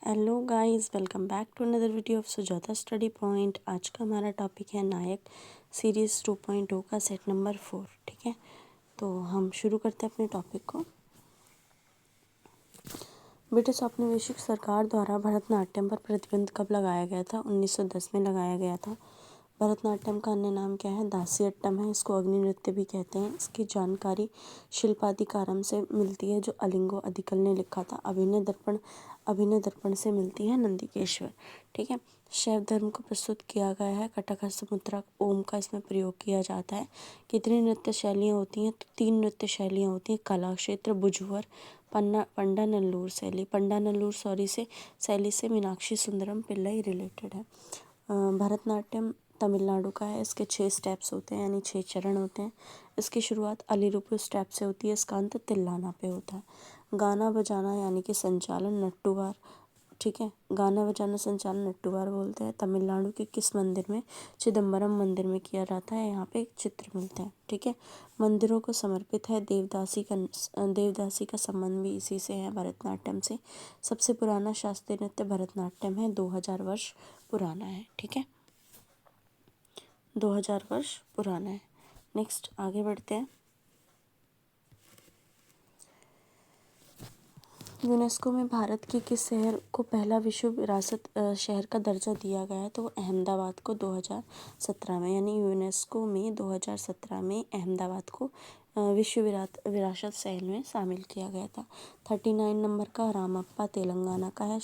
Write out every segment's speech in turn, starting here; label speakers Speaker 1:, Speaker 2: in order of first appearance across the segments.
Speaker 1: Hello guys, welcome back to another video of Sujata study point. आज का हमारा topic है नायक सीरीज़ 2.0 का सेट नंबर 4। ठीक है, तो हम शुरू करते हैं अपने टॉपिक को। ब्रिटिश औपनिवेशिक सरकार द्वारा भरतनाट्यम पर प्रतिबंध कब लगाया गया था? 1910 में लगाया गया था। भरतनाट्यम का अन्य नाम क्या है? दासियट्टम है। इसको अग्नि नृत्य भी कहते हैं। इसकी जानकारी शिल्पाधिकारम से मिलती है, जो अलिंगो अधिकल ने लिखा था। अभिनय दर्पण से मिलती है नंदिकेश्वर। ठीक है, शैव धर्म को प्रस्तुत किया गया है। कटकहस्त मुद्रा ओम का इसमें प्रयोग किया जाता है। कितनी नृत्य शैलियाँ होती हैं? तो 3 नृत्य शैलियाँ होती हैं। कला क्षेत्र बुझवर, पंडा नल्लूर शैली से मीनाक्षी सुंदरम पिल्लई रिलेटेड है। भरतनाट्यम तमिलनाडु का है। इसके 6 स्टेप्स होते हैं, यानी 6 चरण होते हैं। इसकी शुरुआत अलीरुपु स्टेप से होती है। इसका अंत तिल्लाना पे होता है। गाना बजाना यानी कि संचालन नट्टूवार। ठीक है, गाना बजाना संचालन नट्टूवार बोलते हैं। तमिलनाडु के किस मंदिर में? चिदम्बरम मंदिर में किया जाता है। यहाँ पे एक चित्र मिलता है। ठीक है, मंदिरों को समर्पित है। देवदासी का संबंध भी इसी से है, भरतनाट्यम से। सबसे पुराना शास्त्रीय नृत्य भरतनाट्यम है। 2000 वर्ष पुराना है। ठीक है, 2000 वर्ष पुराना है। नेक्स्ट आगे बढ़ते हैं। यूनेस्को में भारत के किस शहर को पहला विश्व विरासत शहर का दर्जा दिया गया है? तो अहमदाबाद को 2017 में, यानी यूनेस्को में 2017 में अहमदाबाद को विश्व विरासत शहर में शामिल किया गया था। 39 नंबर का रामप्पा तेलंगाना का है।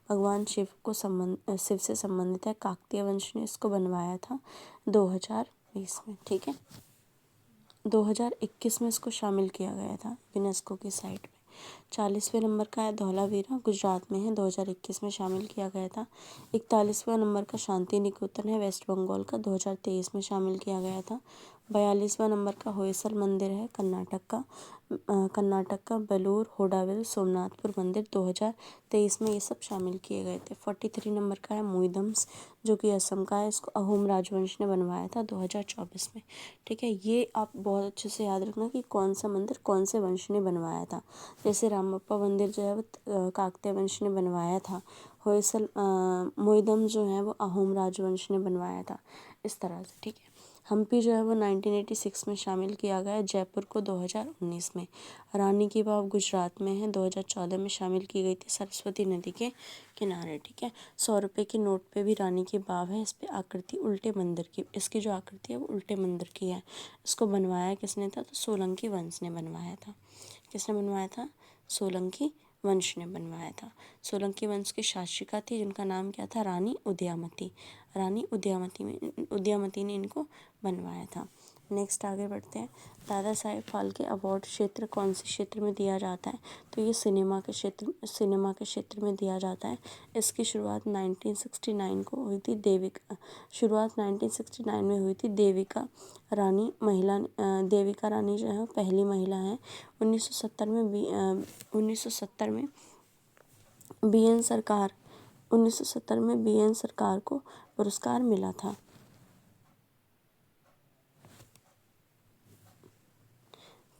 Speaker 1: भगवान शिव से संबंधित है। काकतीय वंश ने इसको बनवाया था 2020 में। ठीक है, 2021 में इसको शामिल किया गया था यूनेस्को की साइट में। 40वें नंबर का है धौलावीरा, गुजरात में है। 2021 में शामिल किया गया था। 41वां नंबर का शांति निकेतन है, वेस्ट बंगाल का। 2023 में शामिल किया गया था। 42वां नंबर का होयसल मंदिर है, कर्नाटक का बेलूर होडाविल सोमनाथपुर मंदिर। 2023 में ये सब शामिल किए गए थे। 43 नंबर का है मोइदम्स, जो कि असम का है। इसको अहोम राजवंश ने बनवाया था 2024 में। ठीक है, ये आप बहुत अच्छे से याद रखना कि कौन सा मंदिर कौन से वंश ने बनवाया था। जैसे रामप्पा मंदिर जो है वो काकतीय वंश ने बनवाया था। मोइदम जो है वो अहोम राजवंश ने बनवाया था, इस तरह से। ठीक है, हम्पी जो है वो 1986 में शामिल किया गया। जयपुर को 2019 में। रानी की वाव गुजरात में है। 2014 में शामिल की गई थी, सरस्वती नदी के किनारे। ठीक है, 100 रुपये के नोट पे भी रानी की वाव है। इस पे आकृति उल्टे मंदिर की, इसकी जो आकृति है वो उल्टे मंदिर की है। इसको बनवाया किसने था? तो सोलंकी वंश ने बनवाया था। किसने बनवाया था? सोलंकी वंश ने बनवाया था। सोलंकी वंश की शासिका थी, जिनका नाम क्या था? रानी उदयामती। रानी उदयामती ने इनको बनवाया था। नेक्स्ट आगे बढ़ते हैं। दादा साहेब फाल्के अवार्ड क्षेत्र कौन से क्षेत्र में दिया जाता है? तो ये सिनेमा के क्षेत्र में दिया जाता है। इसकी शुरुआत 1969 में हुई थी। देविका रानी जो है वो पहली महिला है। 1970 में बी एन सरकार को पुरस्कार मिला था।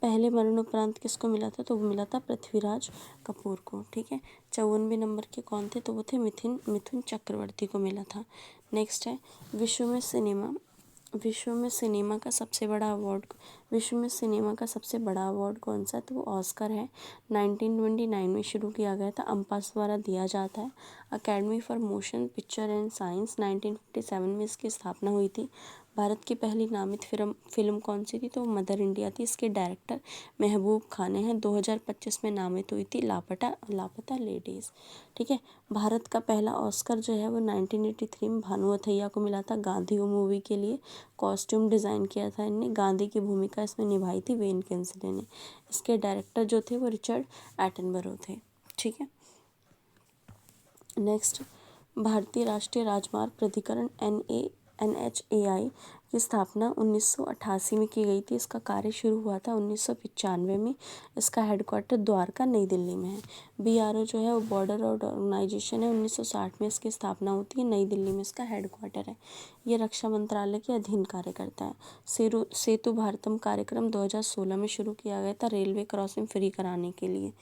Speaker 1: पहले मरणोपरांत किसको मिला था? तो वो मिला था पृथ्वीराज कपूर को। ठीक है, 54वें नंबर के कौन थे? तो वो थे मिथुन चक्रवर्ती को मिला था। नेक्स्ट है विश्व में सिनेमा का सबसे बड़ा अवार्ड कौन सा है? तो वो ऑस्कर है। 1929 में शुरू किया गया था, अम्पास द्वारा दिया जाता है। Academy for motion picture and science 1957 में इसकी स्थापना हुई थी। भारत की पहली नामित फिल्म कौन सी थी? तो मदर इंडिया थी। इसके डायरेक्टर महबूब खान हैं। 2025 में नामित हुई थी लापता लेडीज़। ठीक है, भारत का पहला ऑस्कर जो है वो 1983 में भानु अथैया को मिला था। गांधी मूवी के लिए कॉस्ट्यूम डिज़ाइन किया था इनने। गांधी की भूमिका इसमें निभाई थी वेन किंसले ने। इसके डायरेक्टर जो थे वो रिचर्ड एटनबरो थे। ठीक है, नेक्स्ट भारतीय राष्ट्रीय राजमार्ग प्राधिकरण NHAI की स्थापना 1988 में की गई थी। इसका कार्य शुरू हुआ था 1995 में। इसका हेडक्वार्टर द्वारका नई दिल्ली में है। BRO जो है वो बॉर्डर रोड ऑर्गेनाइजेशन है। 1960 में इसकी स्थापना होती है। नई दिल्ली में इसका हेडक्वार्टर है। ये रक्षा मंत्रालय के अधीन कार्य करता है। सेतु भारतम कार्यक्रम 2016 में शुरू किया गया था, रेलवे क्रॉसिंग फ्री कराने के लिए।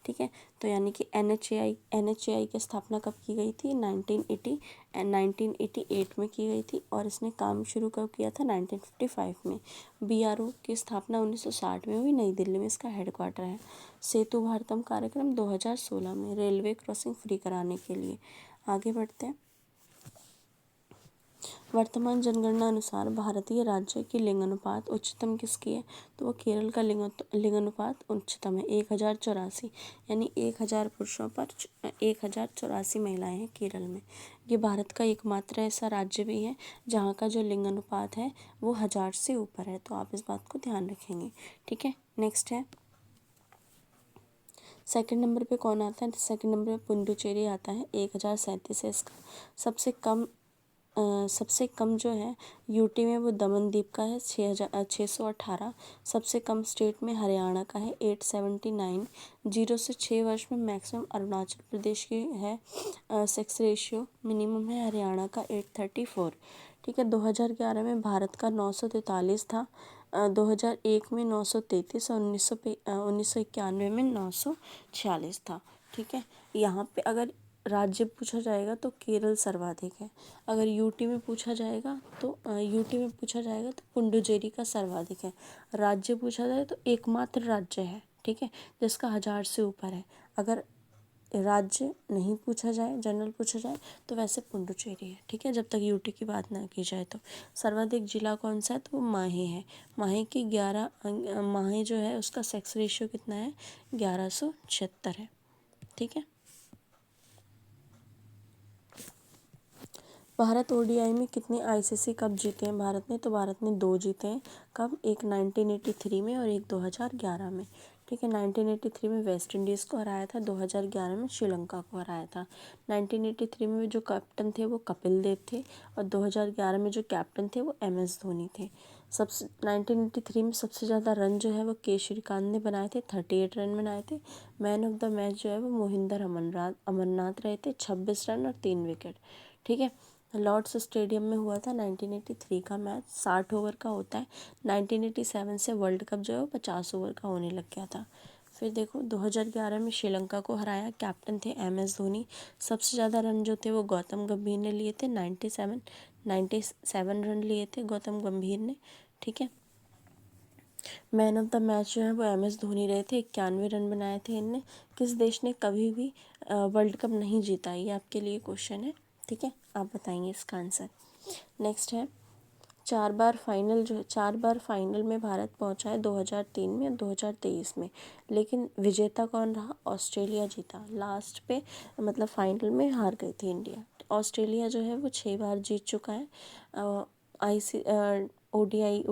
Speaker 1: ठीक है। तो यानी कि NHAI की स्थापना कब की गई थी? 1988 में की गई थी और इसने काम शुरू कब किया था? 1955 में। BRO की स्थापना 1960 में हुई, नई दिल्ली में इसका हेडक्वार्टर है। सेतु भारतम कार्यक्रम 2016 में रेलवे क्रॉसिंग फ्री कराने के लिए। आगे बढ़ते हैं। वर्तमान जनगणना अनुसार भारतीय राज्य की लिंगानुपात उच्चतम किसकी है? तो वो केरल का लिंगानुपात उच्चतम है 1084, यानी 1000 पुरुषों पर 1084 महिलाएं हैं केरल में। ये भारत का एकमात्र ऐसा राज्य भी है जहाँ का जो लिंगानुपात है वो 1000 से ऊपर है, तो आप इस बात को ध्यान रखेंगे। ठीक है। नेक्स्ट है, सेकंड नंबर पे कौन आता है? सेकंड नंबर पे पुडुचेरी आता है, 1037 है इसका। सबसे कम जो है यूटी में वो दमन द्वीप का है, 618। सबसे कम स्टेट में हरियाणा का है, 879। 0 से 6 वर्ष में मैक्सिमम अरुणाचल प्रदेश की है। सेक्स रेशियो मिनिमम है हरियाणा का 834। ठीक है। 2011 में भारत का 943 था, 2001 में 933 और 1991 में 946 था। ठीक है। यहाँ पे अगर राज्य पूछा जाएगा तो केरल सर्वाधिक है। अगर यूटी में पूछा जाएगा तो पुडुचेरी का सर्वाधिक है। राज्य पूछा जाए तो एकमात्र राज्य है, ठीक है, जिसका 1000 से ऊपर है। अगर राज्य नहीं पूछा जाए, जनरल पूछा जाए तो वैसे पुडुचेरी है। ठीक है, जब तक यूटी की बात ना की जाए तो। सर्वाधिक जिला कौन सा है? तो वो माहे है। माहे की 11 माहे जो है उसका सेक्स रेशियो कितना है? 1176 है। ठीक है। भारत ओडीआई में कितने आईसीसी कप जीते हैं भारत ने? तो भारत ने 2 जीते हैं। कब? एक 1983 में और एक 2011 में। ठीक है। 1983 में वेस्ट इंडीज़ को हराया था, 2011 में श्रीलंका को हराया था। 1983 में जो कैप्टन थे वो कपिल देव थे और 2011 में जो कैप्टन थे वो MS धोनी थे। 1983 में सबसे ज़्यादा रन जो है वो के श्रीकांत ने बनाए थे, 38 रन बनाए थे। मैन ऑफ द मैच जो है वो मोहिंदर अमरनाथ रहे थे, 26 रन और 3 विकेट। ठीक है। लॉर्ड्स स्टेडियम में हुआ था 1983 का मैच, 60 ओवर का होता है। 1987 से वर्ल्ड कप जो है वो 50 ओवर का होने लग गया था। फिर देखो 2011 में श्रीलंका को हराया, कैप्टन थे MS धोनी। सबसे ज़्यादा रन जो थे वो गौतम गंभीर ने लिए थे, 97 रन लिए थे गौतम गंभीर ने। ठीक है। मैन ऑफ द मैच जो है वो MS धोनी रहे थे, 91 रन बनाए थे इनने। किस देश ने कभी भी वर्ल्ड कप नहीं जीता? ये आपके लिए क्वेश्चन है। ठीक है, आप बताएंगे इसका आंसर। नेक्स्ट है, 4 बार फाइनल में भारत पहुंचा है, 2003 में और 2023 में, लेकिन विजेता कौन रहा? ऑस्ट्रेलिया जीता लास्ट पे, मतलब फाइनल में हार गई थी इंडिया। ऑस्ट्रेलिया जो है वो 6 बार जीत चुका है। ओडीआई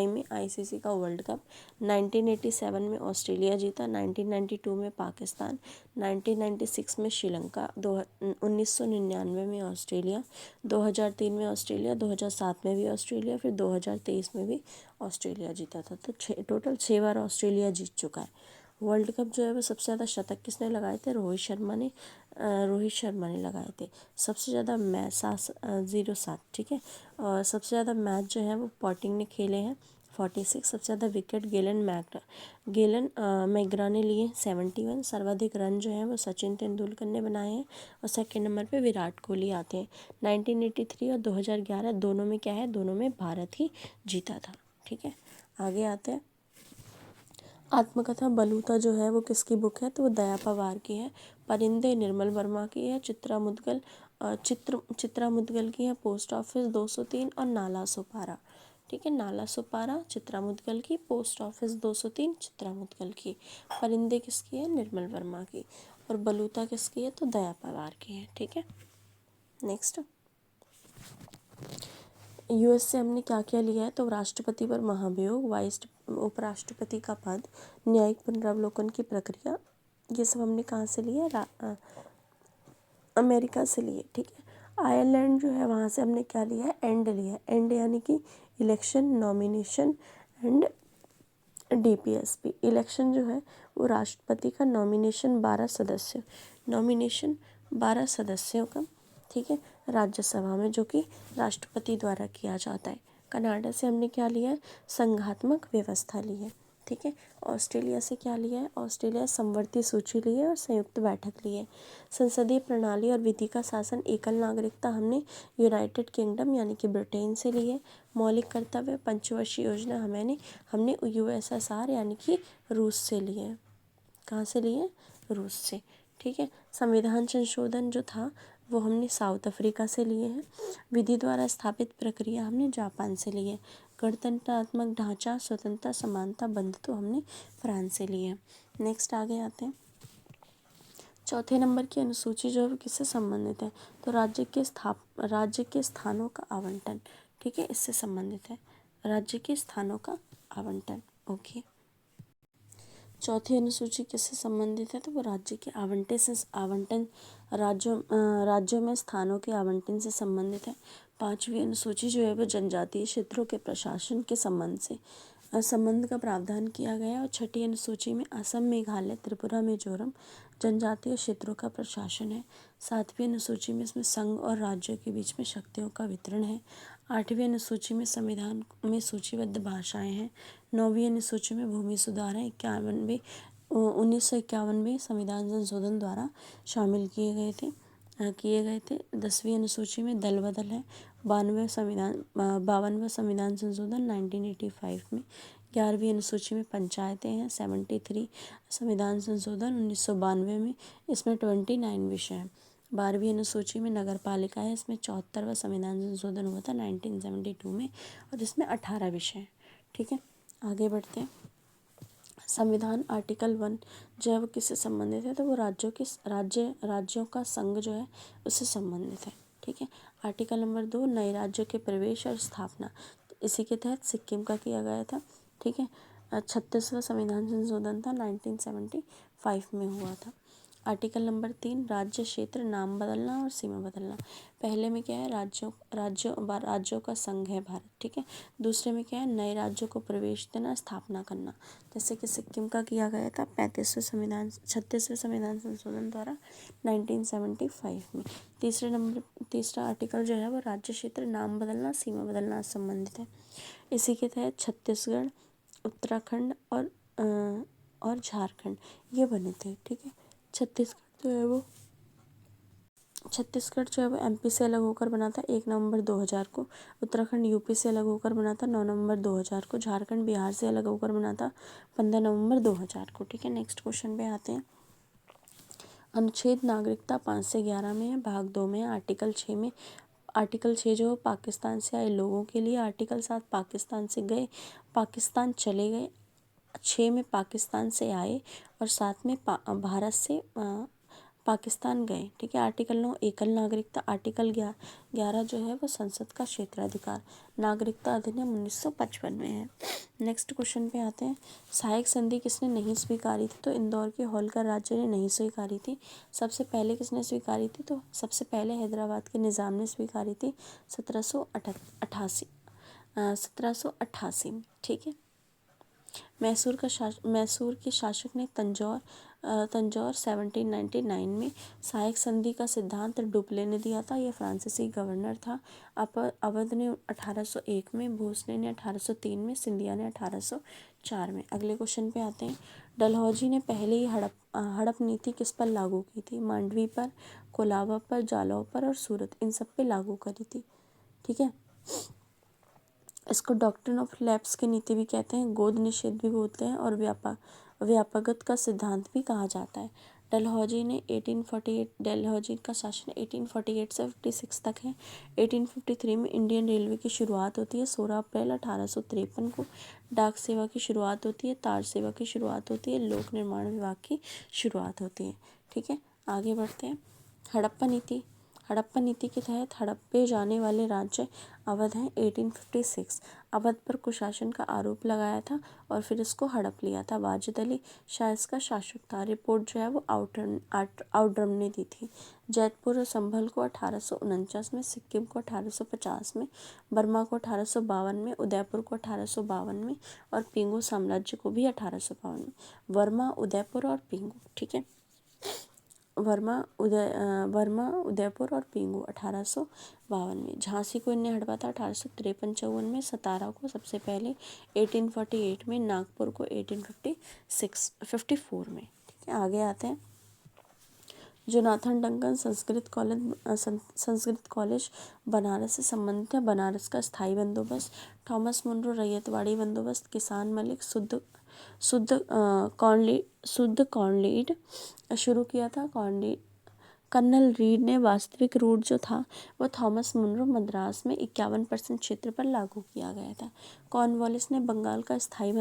Speaker 1: में आईसीसी का वर्ल्ड कप। 1987 में ऑस्ट्रेलिया जीता, 1992 में पाकिस्तान, 1996 में श्रीलंका, 1999 में ऑस्ट्रेलिया, 2003 में ऑस्ट्रेलिया, 2007 में भी ऑस्ट्रेलिया, फिर 2023 में भी ऑस्ट्रेलिया जीता था। तो टोटल 6 बार ऑस्ट्रेलिया जीत चुका है। वर्ल्ड कप जो है वो सबसे ज़्यादा शतक किसने लगाए थे? रोहित शर्मा ने लगाए थे। सबसे ज़्यादा मैच 07। ठीक है। और सबसे ज़्यादा मैच जो है वो पॉटिंग ने खेले हैं, 46। सबसे ज़्यादा विकेट गेलन मैग्रा ने लिए 71। सर्वाधिक रन जो है वो सचिन तेंदुलकर ने बनाए हैं और सेकंड नंबर पे विराट कोहली आते हैं। 1983 और 2011 दोनों में क्या है? दोनों में भारत ही जीता था। ठीक है, आगे आते हैं। आत्मकथा बलूता जो है वो किसकी बुक है? तो वो दया पवार की है। परिंदे निर्मल वर्मा की है। चित्रा मुदगल की है पोस्ट ऑफिस 203 और नाला सुपारा। ठीक है, नाला सुपारा चित्रा मुदगल की, पोस्ट ऑफिस 203 चित्रा मुदगल की। परिंदे किसकी है? निर्मल वर्मा की। और बलूता किसकी है? तो दया पवार की है। ठीक है। नेक्स्ट, US से हमने क्या क्या लिया है? तो राष्ट्रपति पर महाभियोग, उपराष्ट्रपति का पद, न्यायिक पुनरावलोकन की प्रक्रिया, ये सब हमने कहाँ से लिया? अमेरिका से लिए। ठीक है। आयरलैंड जो है वहाँ से हमने क्या लिया है? एंड लिया है। एंड यानी कि election, nomination and DPSP। Election जो है वो राष्ट्रपति का, नॉमिनेशन 12 सदस्यों का। ठीक है, राज्यसभा में, जो कि राष्ट्रपति द्वारा किया जाता है। कनाडा से हमने क्या लिया है? संघात्मक व्यवस्था ली है। ठीक है। ऑस्ट्रेलिया से क्या लिया है, ऑस्ट्रेलिया समवर्ती सूची ली है और संयुक्त बैठक ली है। संसदीय प्रणाली और विधि का शासन एकल नागरिकता हमने यूनाइटेड किंगडम यानी कि ब्रिटेन से ली है। मौलिक कर्तव्य पंचवर्षीय योजना हमने यूएसएसआर यानी कि रूस से ली है। कहाँ से ली है, रूस से। ठीक है। संविधान संशोधन जो था वो हमने साउथ अफ्रीका से लिए हैं। विधि द्वारा स्थापित प्रक्रिया हमने जापान से ली है। गणतंत्रात्मक ढांचा स्वतंत्रता समानता बंधुत्व हमने फ्रांस से लिए हैं। नेक्स्ट आगे आते हैं। चौथे नंबर की अनुसूची जो है वो किससे संबंधित है, तो राज्य के स्थानों का आवंटन। ठीक है, इससे संबंधित है, राज्य के स्थानों का आवंटन। ओके। चौथी अनुसूची किससे संबंधित है, तो वो राज्य के आवंटन राज्यों में स्थानों के आवंटन से संबंधित है। पांचवी अनुसूची जो है वो जनजातीय क्षेत्रों के प्रशासन के संबंध का प्रावधान किया गया है। और छठी अनुसूची में असम मेघालय त्रिपुरा मिजोरम जनजातीय क्षेत्रों का प्रशासन है। सातवीं अनुसूची में इसमें संघ और राज्यों के बीच में शक्तियों का वितरण है। आठवीं अनुसूची में संविधान में सूचीबद्ध भाषाएं हैं। नौवीं अनुसूची में भूमि सुधार है। 1951 संविधान संशोधन द्वारा शामिल किए गए थे। 10वीं अनुसूची में दल बदल है। 52वां संविधान संशोधन 1985 में। 11वीं अनुसूची में पंचायतें हैं। 73 संविधान संशोधन 1992 में, इसमें 29 विषय हैं। 12वीं अनुसूची में नगर पालिका है। इसमें 74वां संविधान संशोधन हुआ था 1972 में और इसमें 18 विषय हैं। ठीक है, आगे बढ़ते हैं। संविधान आर्टिकल 1 जो है वो किससे संबंधित है, तो वो राज्यों का संघ जो है उससे संबंधित है। ठीक है। आर्टिकल नंबर 2 नए राज्यों के प्रवेश और स्थापना, तो इसी के तहत सिक्किम का किया गया था। ठीक है। 36वां संविधान संशोधन था 1975 में हुआ था। आर्टिकल नंबर 3 राज्य क्षेत्र नाम बदलना और सीमा बदलना। पहले में क्या है, राज्यों का संघ है भारत। ठीक है। दूसरे में क्या है, नए राज्यों को प्रवेश देना स्थापना करना, जैसे कि सिक्किम का किया गया था 36वें संविधान संशोधन द्वारा 1975 में। तीसरा आर्टिकल जो है वो राज्य क्षेत्र नाम बदलना सीमा बदलना से संबंधित है। इसी के तहत छत्तीसगढ़ उत्तराखंड और झारखंड ये बने थे। ठीक है। छत्तीसगढ़ जो है वो एमपी से अलग होकर बना था 1 नवंबर 2000 को। उत्तराखंड यूपी से अलग होकर बना था 9 नवंबर 2000 को। झारखंड बिहार से अलग होकर बना था 15 नवंबर 2000 को। ठीक है। नेक्स्ट क्वेश्चन पे आते हैं। अनुच्छेद नागरिकता 5 से 11 में है, भाग 2 में है। आर्टिकल 6 जो पाकिस्तान से आए लोगों के लिए। आर्टिकल 7 पाकिस्तान चले गए। 6 में पाकिस्तान से आए और 7 में भारत से पाकिस्तान गए। ठीक है। आर्टिकल 9 एकल नागरिकता। आर्टिकल 11 जो है वो संसद का क्षेत्राधिकार। नागरिकता अधिनियम 1955 में है। नेक्स्ट क्वेश्चन पे आते हैं। सहायक संधि किसने नहीं स्वीकारी थी, तो इंदौर के होलकर राज्य ने नहीं स्वीकारी थी। सबसे पहले किसने स्वीकारी थी, तो सबसे पहले हैदराबाद के निज़ाम ने स्वीकारी थी 1788 में। ठीक है। मैसूर के शासक ने तंजौर 1799 में। सहायक संधि का सिद्धांत डुप्ले ने दिया था, यह फ्रांसीसी गवर्नर था। अवध ने 1801 में, भोसले ने 1803 में, सिंधिया ने 1804 में। अगले क्वेश्चन पे आते हैं। डलहौजी ने पहले ही हड़प नीति किस पर लागू की थी, मांडवी पर, कोलाबा पर, जालौर पर और सूरत, इन सब पे लागू करी थी। ठीक है। इसको डॉक्ट्रिन ऑफ लैप्स की नीति भी कहते हैं, गोद निषेध भी बोलते हैं और व्यापकता का सिद्धांत भी कहा जाता है। डलहौजी का शासन 1848 से 56 तक है। 1853 में इंडियन रेलवे की शुरुआत होती है। 16 अप्रैल 1853 को डाक सेवा की शुरुआत होती है। तार सेवा की शुरुआत होती है। लोक निर्माण विभाग की शुरुआत होती है। ठीक है, आगे बढ़ते हैं। हड़प्पा नीति के तहत हड़प्पे जाने वाले राज्य अवध हैं। 1856 अवध पर कुशासन का आरोप लगाया था और फिर इसको हड़प लिया था। वाजिद अली शाह इसका शासक था। रिपोर्ट जो है वो आउटरम ने दी थी। जैतपुर और संभल को 1849 में, सिक्किम को 1850 में, बर्मा को 1852 में, उदयपुर को 1852 में और पिंगू साम्राज्य को भी 1852 में। वर्मा, उदयपुर और पिंगू। ठीक है, वर्मा उदयपुर और पींगू 1852 में। झांसी को इनने हड़पा था 1853-54 में। सतारा को सबसे पहले 1848 में। नागपुर को 1854 में। ठीक है, आगे आते हैं। Jonathan Duncan Sanskrit college Banaras से संबंधित है। बनारस का स्थायी बंदोबस्त। थॉमस मुनरो रैयतवाड़ी बंदोबस्त। किसान मलिक शुद्ध कॉर्न लीड शुरू किया था। कर्नल रीड ने वास्तविक रूट जो था वो थॉमस मुनरो मद्रास में 51% क्षेत्र पर लागू किया गया था। कॉर्नवालिस ने बंगाल का स्थायी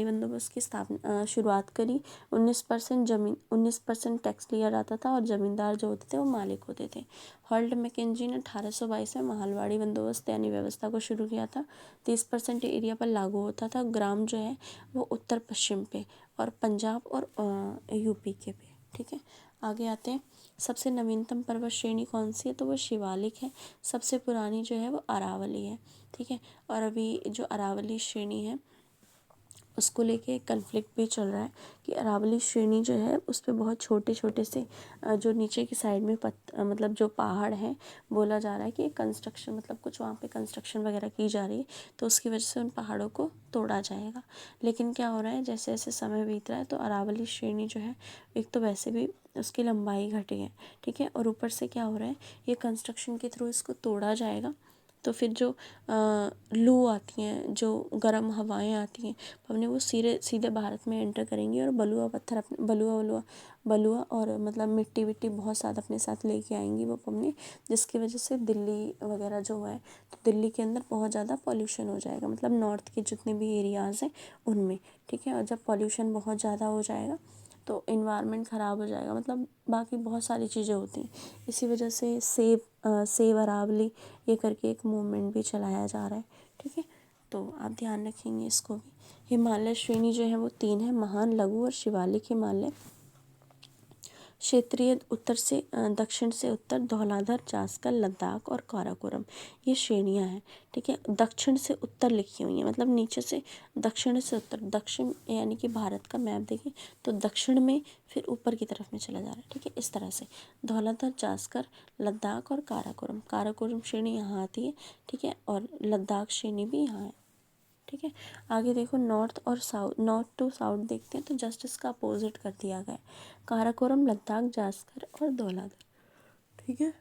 Speaker 1: बंदोबस्त की स्थापना शुरुआत करी। 19% टैक्स लिया जाता था और जमींदार जो होते थे वो मालिक होते थे। हॉल्ट मैकेंजी ने 1822 में माहलवाड़ी बंदोबस्त यानी व्यवस्था को शुरू किया था। 30% एरिया पर लागू होता था। ग्राम जो है वो उत्तर पश्चिम पे और पंजाब और यूपी के पे। ठीक है, आगे आते हैं। सबसे नवीनतम पर्वत श्रेणी कौन सी है, तो वो शिवालिक है। सबसे पुरानी जो है वो अरावली है। ठीक है, और अभी जो अरावली श्रेणी है उसको लेके कन्फ्लिक्ट भी चल रहा है कि अरावली श्रेणी जो है उस पर बहुत छोटे छोटे से जो नीचे की साइड में मतलब जो पहाड़ हैं, बोला जा रहा है कि कंस्ट्रक्शन मतलब कुछ वहाँ पे कंस्ट्रक्शन वगैरह की जा रही है, तो उसकी वजह से उन पहाड़ों को तोड़ा जाएगा। लेकिन क्या हो रहा है, जैसे जैसे समय बीत रहा है तो अरावली श्रेणी जो है, एक तो वैसे भी उसकी लंबाई घटी है। ठीक है, और ऊपर से क्या हो रहा है, ये कंस्ट्रक्शन के थ्रू इसको तोड़ा जाएगा तो फिर जो लू आती हैं, जो गर्म हवाएं आती हैं, हमने वो सीधे भारत में एंटर करेंगी और बलुआ और मतलब मिट्टी विट्टी बहुत साथ अपने साथ लेके आएंगी वो अपने, जिसकी वजह से दिल्ली वगैरह जो है, तो दिल्ली के अंदर बहुत ज़्यादा पॉल्यूशन हो जाएगा, मतलब नॉर्थ के जितने भी एरियाज़ हैं उनमें। ठीक है, और जब पॉल्यूशन बहुत ज़्यादा हो जाएगा तो इन्वायरमेंट ख़राब हो जाएगा, मतलब बाकी बहुत सारी चीज़ें होती हैं। इसी वजह से सेव अरावली ये करके एक मूवमेंट भी चलाया जा रहा है। ठीक है, तो आप ध्यान रखेंगे इसको भी। हिमालय श्रेणी जो है वो 3 है, महान, लघु और शिवालिक हिमालय। क्षेत्रीय उत्तर से दक्षिण से उत्तर धौलाधर, जास्कर, लद्दाख और काराकोरम, ये श्रेणियां हैं। ठीक है, दक्षिण से उत्तर लिखी हुई हैं, मतलब नीचे से दक्षिण से उत्तर, दक्षिण यानी कि भारत का मैप देखें तो दक्षिण में फिर ऊपर की तरफ में चला जा रहा है। ठीक है, इस तरह से धौलाधर, जास्कर, लद्दाख और काराकोरम। काराकोरम श्रेणी यहाँ आती है। ठीक है, और लद्दाख श्रेणी भी यहाँ है। ठीक है, आगे देखो, नॉर्थ टू साउथ देखते हैं तो जस्ट इसका अपोजिट कर दिया गया है। काराकोरम, लद्दाख, जास्कर और धौलाधर। ठीक है,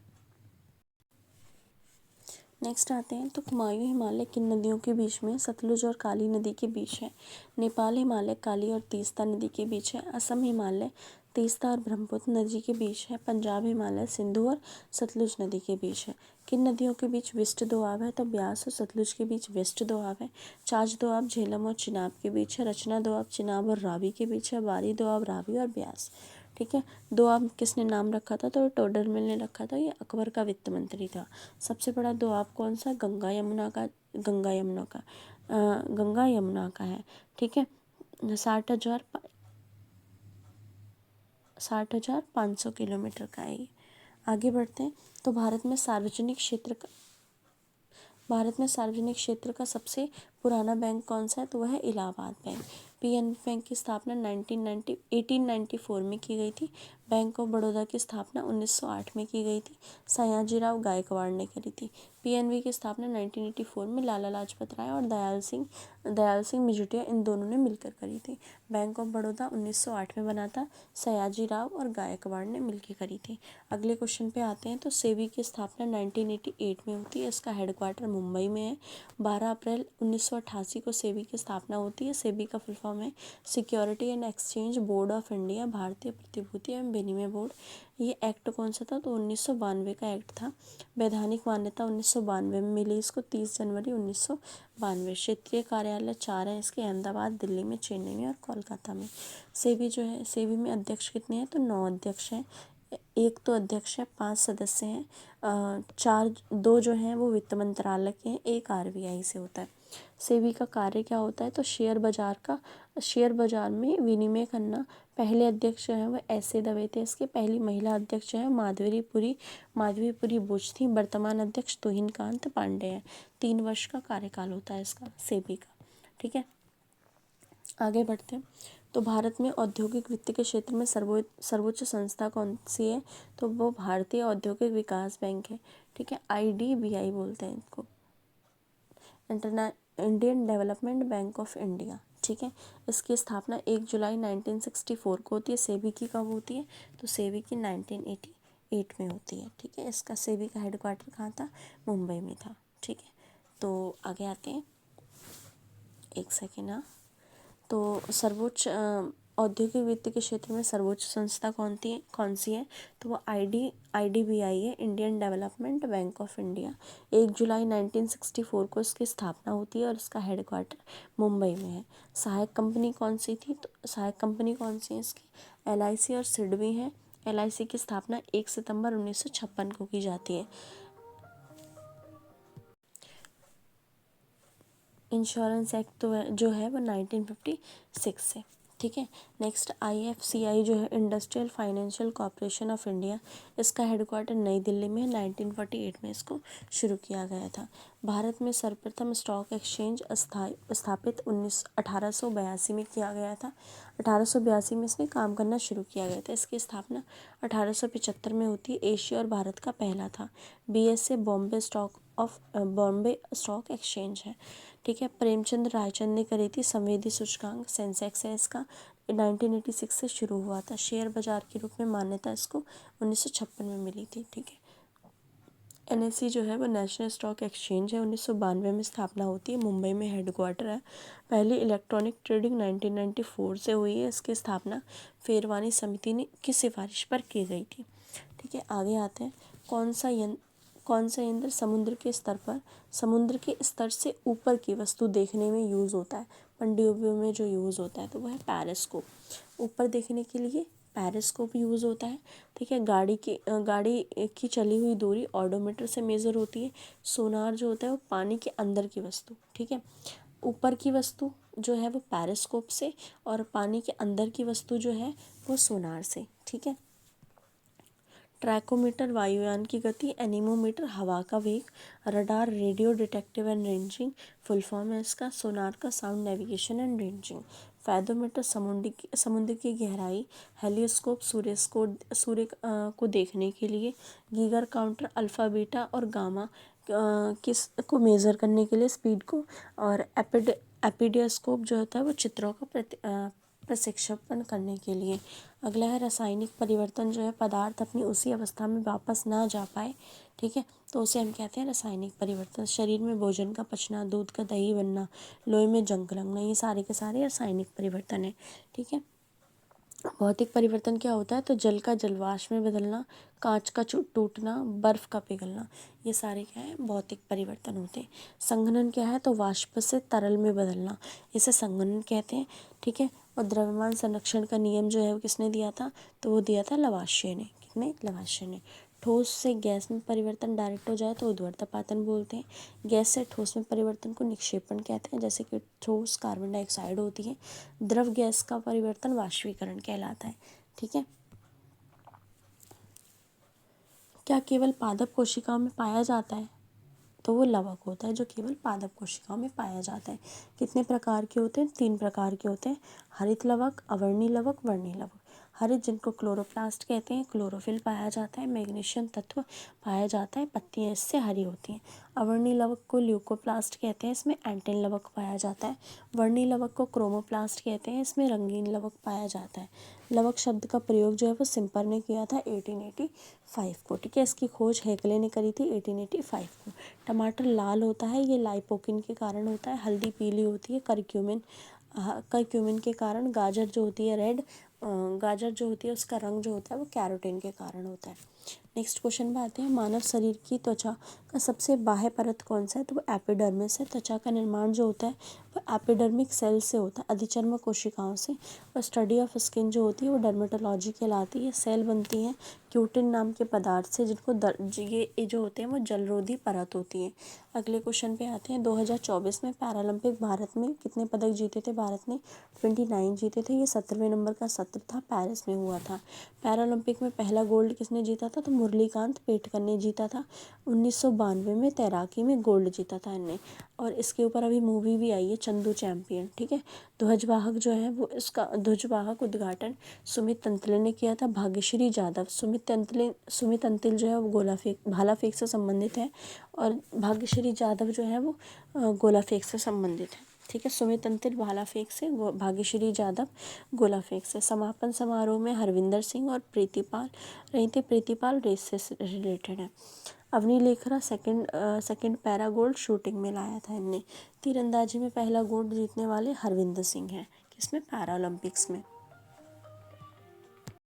Speaker 1: नेक्स्ट आते हैं तो कुमायूं हिमालय किन नदियों के बीच में, सतलुज और काली नदी के बीच है। नेपाल हिमालय काली और तीस्ता नदी के बीच है। असम हिमालय तीस्ता और ब्रह्मपुत्र नदी के बीच है। पंजाब हिमालय सिंधु और सतलुज नदी के बीच है। किन नदियों के बीच विस्ट दोआब है, तो ब्यास और सतलुज के बीच वेस्ट दोआब है। चाच दोआब झेलम और चिनाब के बीच है। रचना दोआब चिनाब और रावी के बीच है। बारी दोआब रावी और ब्यास। ठीक है, दोआब किसने नाम रखा था, तो टोडरमल ने रखा था, ये अकबर का वित्त मंत्री था। सबसे बड़ा दोआब कौन सा, गंगा यमुना का है। ठीक है, 60,500 किलोमीटर का है ये। आगे बढ़ते हैं तो भारत में सार्वजनिक क्षेत्र का सबसे पुराना बैंक कौन सा है, तो वह है इलाहाबाद बैंक। पीएनबी बैंक की स्थापना 1894 में की गई थी। बैंक ऑफ बड़ौदा की स्थापना 1908 में की गई थी। सयाजीराव गायकवाड़ ने करी थी। पीएनबी की स्थापना 1984 में लाला लाजपत राय और दयाल सिंह मजीठिया इन दोनों ने मिलकर करी थी। बैंक ऑफ बड़ौदा 1908 में बना था, सयाजीराव और गायकवाड़ ने मिलकर करी थी। अगले क्वेश्चन पे आते हैं तो सेबी की स्थापना 1988 में होती है, इसका हेडक्वार्टर मुंबई में है। 12 अप्रैल 1988 को सेबी की स्थापना होती है। सेबी का फुल फॉर्म है security and exchange board of India, भारतीय प्रतिभूति एवं विनिमय बोर्ड। ये एक्ट कौन सा था, तो 1992 का एक्ट था। वैधानिक मान्यता 1992 में मिली इसको, 30 जनवरी 1992। क्षेत्रीय कार्यालय 4 हैं इसके, अहमदाबाद, दिल्ली में, चेन्नई में और कोलकाता में। सेबी जो है, सेबी में अध्यक्ष कितने हैं, तो 9 अध्यक्ष हैं। एक तो अध्यक्ष है, 5 सदस्य हैं, 2 जो हैं वो वित्त मंत्रालय के हैं, एक आरबीआई से होता है। सेबी का कार्य क्या होता है, तो शेयर बाजार में विनिमय करना। पहले अध्यक्ष जो है वो ऐसे दवे थे इसके। पहली महिला अध्यक्ष जो है माधवीपुरी बुच थी। वर्तमान अध्यक्ष तुहिन कांत पांडे है। 3 वर्ष का कार्यकाल होता है इसका, सेबी का। ठीक है, आगे बढ़ते हैं तो भारत में औद्योगिक वित्त के क्षेत्र में सर्वोच्च संस्था कौन सी है, तो वो भारतीय औद्योगिक विकास बैंक है। ठीक है, IDBI बोलते हैं इसको, Indian development bank of India. ठीक है, इसकी स्थापना 1 जुलाई 1964 को होती है। सेबी की कब होती है, तो सेबी की 1988 में होती है। ठीक है, इसका सेबी का हेडक्वार्टर कहाँ था, मुंबई में था। ठीक है, तो आगे आते हैं, एक सेकेंड। हाँ, तो सर्वोच्च औद्योगिक वित्त के क्षेत्र में सर्वोच्च संस्था कौन सी है, तो वो IDBI है, Indian development bank of India. 1 जुलाई 1964 को इसकी स्थापना होती है और इसका हेडक्वार्टर मुंबई में है। सहायक कंपनी कौन सी थी, तो सहायक कंपनी कौन सी है इसकी, LIC और सिडबी है। LIC की स्थापना 1 सितंबर 1956 को की जाती है। इंश्योरेंस एक्ट तो जो है वो 1956 से। ठीक है, नेक्स्ट IFCI जो है, industrial financial corporation of India, इसका हेडक्वार्टर नई दिल्ली में 1948 में इसको शुरू किया गया था। भारत में सर्वप्रथम स्टॉक एक्सचेंज स्थापित 1882 में किया गया था। 1882 में इसने काम करना शुरू किया गया था। इसकी स्थापना 1875 में होती है। एशिया और भारत का पहला था। BSE बॉम्बे स्टॉक एक्सचेंज है। ठीक है, प्रेमचंद रायचंद ने करी थी। संवेदी सूचकांक सेंसेक्स है इसका, 1986 से शुरू हुआ था। शेयर बाजार के रूप में मान्यता इसको 1956 में मिली थी। ठीक है, NSE जो है वो नेशनल स्टॉक एक्सचेंज है, 1992 में स्थापना होती है, मुंबई में हेडक्वार्टर है। पहली इलेक्ट्रॉनिक ट्रेडिंग 1994 से हुई है। इसकी स्थापना फेरवानी समिति की सिफारिश पर की गई थी। ठीक है, आगे आते हैं। कौन सा यंत्र समुद्र के स्तर से ऊपर की वस्तु देखने में यूज़ होता है, पनडुब्बियों में जो यूज़ होता है, तो वह है पेरिस्कोप। ऊपर देखने के लिए पेरिस्कोप यूज़ होता है। ठीक है, गाड़ी की चली हुई दूरी ऑडोमीटर से मेज़र होती है। सोनार जो होता है वो पानी के अंदर की वस्तु, ठीक है, ऊपर की वस्तु जो है वो पेरिस्कोप से, और पानी के अंदर की वस्तु जो है वो सोनार से। ठीक है, ट्रैकोमीटर वायुयान की गति, एनीमोमीटर हवा का वेग, radar radio detective and ranging, full form है इसका, सोनार का sound navigation and ranging, fathometer समुद्र की गहराई, हेलियोस्कोप सूर्य को देखने के लिए, गीगर काउंटर अल्फ़ा बीटा और गामा किस को मेज़र करने के लिए स्पीड को, और एपिडियोस्कोप जो होता है वो चित्रों का प्रक्षेपण करने के लिए। अगला है रासायनिक परिवर्तन, जो है पदार्थ अपनी उसी अवस्था में वापस ना जा पाए, ठीक है, तो उसे हम कहते हैं रासायनिक परिवर्तन। शरीर में भोजन का पचना, दूध का दही बनना, लोहे में जंग लगना, ये सारे के सारे रासायनिक परिवर्तन है। ठीक है, भौतिक परिवर्तन क्या होता है, तो जल का जलवाष्प में बदलना, कांच का टूटना, बर्फ का पिघलना, ये सारे क्या है, भौतिक परिवर्तन होते हैं। संघनन क्या है, तो वाष्प से तरल में बदलना, इसे संघनन कहते हैं। ठीक है, और द्रव्यमान संरक्षण का नियम जो है वो किसने दिया था, तो वो दिया था लवाशिये ने। किसने, लवाशिये ने। ठोस से गैस में परिवर्तन डायरेक्ट हो जाए तो ऊर्ध्वतापातन बोलते हैं। गैस से ठोस में परिवर्तन को निक्षेपण कहते हैं, जैसे कि ठोस कार्बन डाइऑक्साइड होती है। द्रव गैस का परिवर्तन वाष्पीकरण कहलाता है। ठीक है, क्या केवल पादप कोशिकाओं में पाया जाता है, तो वो लवक होता है जो केवल पादप कोशिकाओं में पाया जाता है। कितने प्रकार के होते हैं, 3 प्रकार के होते हैं, हरित लवक, अवर्णी लवक, वर्णी लवक। हरित जिनको क्लोरोप्लास्ट कहते हैं, क्लोरोफिल पाया जाता है, मैग्नीशियम तत्व पाया जाता है, पत्तियां इससे हरी होती हैं। अवर्णी लवक को ल्यूकोप्लास्ट कहते हैं, इसमें एंटीन लवक पाया जाता है। वर्णी लवक को क्रोमोप्लास्ट कहते हैं, इसमें रंगीन लवक पाया जाता है। लवक शब्द का प्रयोग जो है वो सिम्पर ने किया था 1885 को। ठीक है, इसकी खोज हेगले ने करी थी 1885 को। टमाटर लाल होता है, ये लाइपोकिन के कारण होता है। हल्दी पीली होती है, करक्यूमिन के कारण। गाजर जो होती है गाजर जो होती है उसका रंग जो होता है वो कैरोटीन के कारण होता है। नेक्स्ट क्वेश्चन में आते हैं, मानव शरीर की त्वचा का सबसे बाह्य परत कौन सा है, तो वो एपिडर्मिस है। त्वचा का निर्माण जो होता है वो एपिडर्मिक सेल से होता है, अधिचर्म कोशिकाओं से। और स्टडी ऑफ स्किन जो होती है वो डर्मेटोलॉजी कहलाती है। सेल बनती हैं क्यूटिन नाम के पदार्थ से, जिनको ये जो होते हैं वो जलरोधी परत होती है। अगले क्वेश्चन पे आते हैं, 2024 में पैरालंपिक भारत में कितने पदक जीते थे, भारत ने 29 जीते थे। ये 17वें नंबर का एकमात्र था, पेरिस में हुआ था। पैरालंपिक में पहला गोल्ड किसने जीता था? तो मुरलीकांत पेटकर ने जीता था। 1992 में तैराकी में गोल्ड जीता था इनने। और इसके ऊपर अभी मूवी भी आई है, चंदू चैंपियन। ठीक है। ध्वजवाहक जो है वो इसका ध्वजवाहक उद्घाटन सुमित अंतले ने किया था। भाग्यश्री जाधव, सुमित अंतिल जो है वो भाला फेंक से संबंधित है, और भाग्यश्री जाधव जो है वो गोला फेंक से संबंधित है। ठीक है। सुमित अंतिल भाला फेंक से, भाग्यश्री जाधव गोला फेंक से। समापन समारोह में हरविंदर सिंह और प्रीतिपाल रही थी। प्रीतिपाल रेस से रिलेटेड है। Avani Lekhara second para gold shooting में लाया था इनने। तीरंदाजी में पहला गोल्ड जीतने वाले हरविंदर सिंह हैं, किसमें? पैरालंपिक्स में।